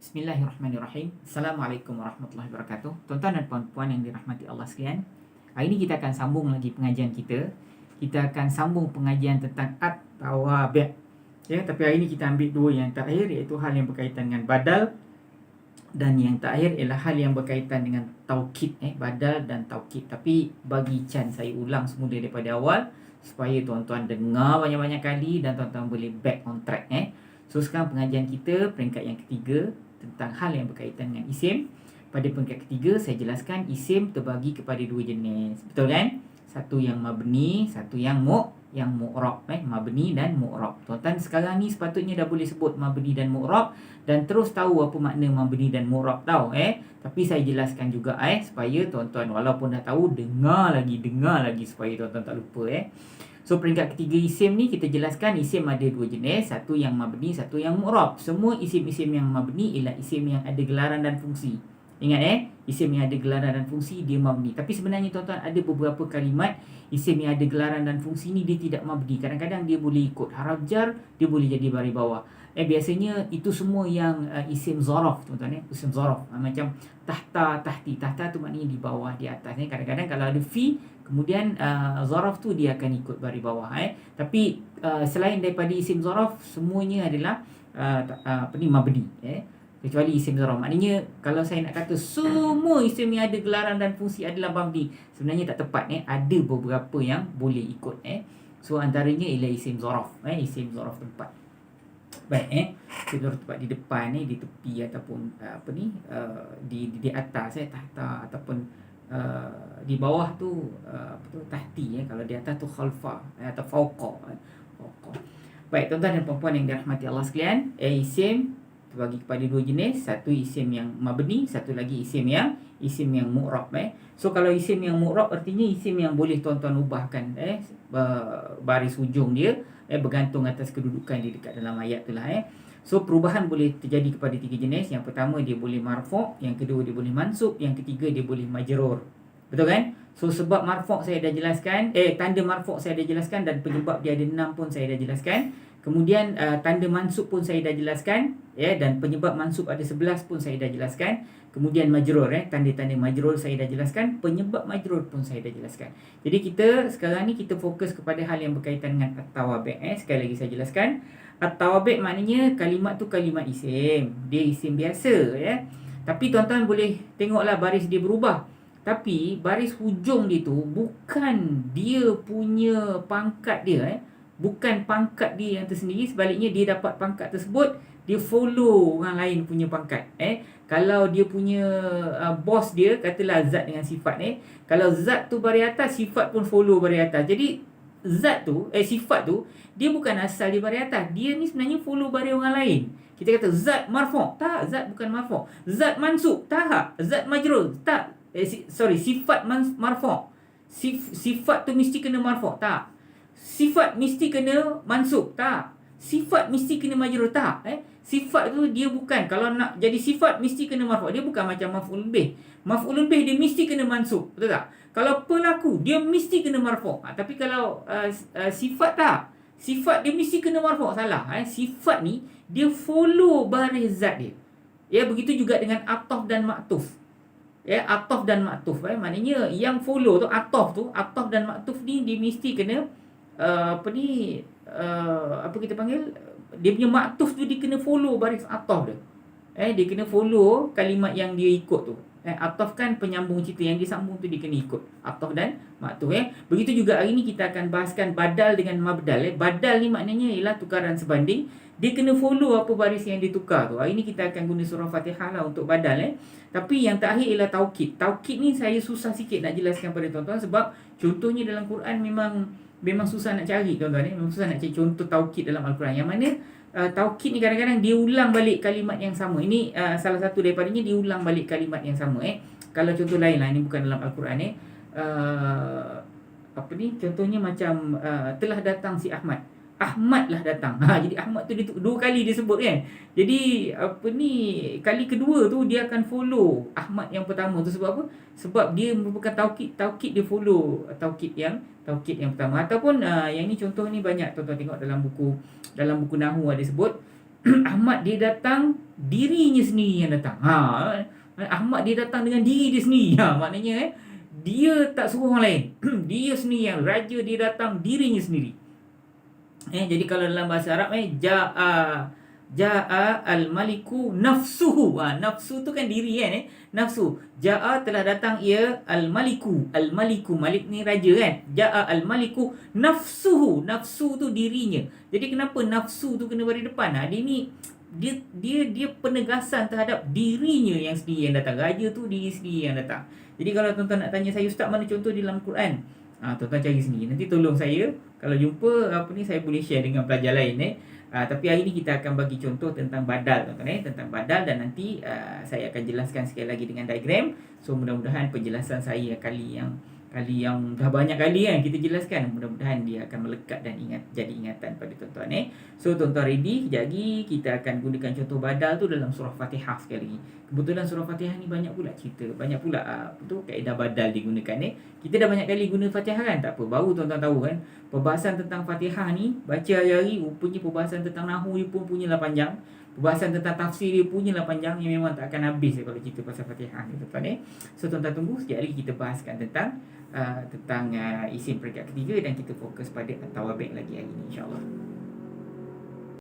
Bismillahirrahmanirrahim. Assalamualaikum warahmatullahi wabarakatuh. Tuan-tuan dan puan-puan yang dirahmati Allah sekalian, hari ini kita akan sambung lagi pengajian kita. Kita akan sambung pengajian tentang at-tawabi'. Ya, tapi hari ini kita ambil dua yang terakhir, iaitu hal yang berkaitan dengan badal, dan yang terakhir ialah hal yang berkaitan dengan taukid, badal dan taukid. Tapi bagi Chan, saya ulang semula daripada awal supaya tuan-tuan dengar banyak-banyak kali dan tuan-tuan boleh back on track. So sekarang pengajian kita peringkat yang ketiga tentang hal yang berkaitan dengan isim. Pada peringkat ketiga saya jelaskan isim terbagi kepada dua jenis. Betul kan? Satu yang mabni, satu yang mu'rab, mabni dan mu'rab. Tuan-tuan sekarang ni sepatutnya dah boleh sebut mabni dan mu'rab dan terus tahu apa makna mabni dan mu'rab tahu. Tapi saya jelaskan juga supaya tuan-tuan walaupun dah tahu dengar lagi supaya tuan-tuan tak lupa. So peringkat ketiga isim ni kita jelaskan isim ada dua jenis, satu yang mabni, satu yang mu'rab. Semua isim-isim yang mabni ialah isim yang ada gelaran dan fungsi. Ingat isim yang ada gelaran dan fungsi dia mabni. Tapi sebenarnya tuan-tuan ada beberapa kalimat isim yang ada gelaran dan fungsi ni dia tidak mabni. Kadang-kadang dia boleh ikut haraf jar, dia boleh jadi baris bawah. Biasanya itu semua yang isim zaraf tuan-tuan isim zaraf. Macam tahta, tahti. Tahta tu maknanya di bawah, di atas. Kadang-kadang kalau ada fi, kemudian zaraf tu dia akan ikut baris bawah. Tapi selain daripada isim zaraf, semuanya adalah mabni. Kecuali isim zaraf. Maknanya kalau saya nak kata semua isim yang ada gelaran dan fungsi adalah mabni, sebenarnya tak tepat. Ada beberapa yang boleh ikut. So antaranya ialah isim zaraf. Isim zaraf tempat. Baik, isim zaraf tempat di depan, di tepi ataupun di atas, tahta ataupun di bawah tu tahti, kalau di atas tu khalfa atau fauqa. Baik, tuan-tuan dan puan-puan yang dirahmati Allah sekalian, isim terbagi kepada dua jenis, satu isim yang mabni, satu lagi isim yang mu'rab. So kalau isim yang mu'rab artinya isim yang boleh tuan-tuan ubahkan baris hujung dia bergantung atas kedudukan dia dekat dalam ayat tu lah. So perubahan boleh terjadi kepada tiga jenis. Yang pertama dia boleh marfu', yang kedua dia boleh mansub, yang ketiga dia boleh majrur. Betul kan? So sebab marfu' saya dah jelaskan, tanda marfu' saya dah jelaskan, dan penyebab dia ada 6 pun saya dah jelaskan. Kemudian tanda mansub pun saya dah jelaskan, dan penyebab mansub ada 11 pun saya dah jelaskan. Kemudian majrur, tanda-tanda majrur saya dah jelaskan, penyebab majrur pun saya dah jelaskan. Jadi kita sekarang ni kita fokus kepada hal yang berkaitan dengan at-tawabi'. Sekali lagi saya jelaskan, at-tawabi' maknanya kalimat tu kalimat isim. Dia isim biasa, Tapi tuan-tuan boleh tengoklah baris dia berubah. Tapi baris hujung dia tu bukan dia punya pangkat dia, bukan pangkat dia yang tersendiri. Sebaliknya dia dapat pangkat tersebut, dia follow orang lain punya pangkat. Kalau dia punya bos dia, katalah zat dengan sifat, kalau zat tu baris atas, sifat pun follow baris atas. Jadi zat tu, sifat tu dia bukan asal di baris atas, dia ni sebenarnya follow baris orang lain. Kita kata zat marfu', tak, zat bukan marfu'. Zat mansub, tak. Zat majrur, tak. Sifat marfu'. Sifat tu mesti kena marfu', tak. Sifat mesti kena mansub, tak. Sifat mesti kena majrur, tak. Sifat tu dia bukan, kalau nak jadi sifat mesti kena marfu'. Dia bukan macam maf'ulun bih. Maf'ulun bih dia mesti kena mansub, betul tak? Kalau pelaku dia mesti kena marfu'. Tapi kalau sifat tak. Sifat dia mesti kena marfu', salah. Sifat ni dia follow baris zat dia. Begitu juga dengan ataf dan maktuf. Ataf dan maktuf, maknanya yang follow tu ataf dan maktuf ni dia mesti kena apa kita panggil, dia punya maktuf tu dia kena follow baris ataf dia. Dia kena follow kalimat yang dia ikut tu. Ataf kan penyambung cerita, yang disambung tu dia kena ikut ataf dan maktuf. Begitu juga hari ni kita akan bahaskan badal dengan mabdal. Badal ni maknanya ialah tukaran sebanding. Dia kena follow apa baris yang ditukar tu. Hari ni kita akan guna surah Fatihah lah untuk badal. Tapi yang terakhir ialah taukid. Taukid ni saya susah sikit nak jelaskan pada tuan-tuan, sebab contohnya dalam Quran memang susah nak cari, tuan-tuan. Memang susah nak cari contoh taukid dalam Al-Quran. Yang mana taukid ni kadang-kadang dia ulang balik kalimat yang sama. Ini salah satu daripadanya, dia ulang balik kalimat yang sama. Kalau contoh lain lah, ini bukan dalam Al-Quran. Contohnya macam telah datang si Ahmad. Ahmad lah datang. Jadi Ahmad tu dia dua kali dia sebut kan. Jadi kali kedua tu dia akan follow Ahmad yang pertama tu. Sebab apa? Sebab dia merupakan taukid dia follow taukid yang pertama. Ataupun yang ni contoh ni banyak tuan-tuan tengok dalam buku nahwu ada sebut Ahmad dia datang, dirinya sendiri yang datang. Ahmad dia datang dengan diri dia sendiri. Maknanya dia tak suruh orang lain. Dia sendiri yang raja, dia datang dirinya sendiri. Jadi kalau dalam bahasa Arab Ja'a al-maliku nafsuhu. Nafsu tu kan diri kan. Nafsu. Ja'a telah datang ia al-maliku. Al-maliku, malik ni raja kan. Ja'a al-maliku nafsuhu. Nafsu tu dirinya. Jadi kenapa nafsu tu kena bagi depan? Dia penegasan terhadap dirinya yang sendiri yang datang. Raja tu diri sendiri yang datang. Jadi kalau tuan-tuan nak tanya saya, ustaz mana contoh di dalam Quran? Tuan-tuan cari sendiri. Nanti tolong saya, kalau jumpa saya boleh share dengan pelajar lain. Tapi hari ni kita akan bagi contoh tentang badal, tuan-tuan. Tentang badal, dan nanti saya akan jelaskan sekali lagi dengan diagram. So mudah-mudahan penjelasan saya kali yang dah banyak kali kan kita jelaskan, mudah-mudahan dia akan melekat dan jadi ingatan pada tuan-tuan. So tuan-tuan ready? Jadi kita akan gunakan contoh badal tu dalam surah Fatihah sekali lagi. Kebetulan surah Fatihah ni banyak pula cerita, banyak pula kaedah badal digunakan. Kita dah banyak kali guna Fatihah kan, tak apa, baru tuan-tuan tahu kan perbahasan tentang Fatihah ni baca hari-hari. Rupanya perbahasan tentang nahwu dia pun punyalah panjang, perbahasan tentang tafsir dia punyalah panjang, yang memang tak akan habis kalau cerita pasal Fatihah ni, tuan-tuan. So tuan-tuan tunggu sekejap lagi kita bahaskan tentang isim peringkat ketiga, dan kita fokus pada at-tawabi' lagi hari ni, insya-Allah.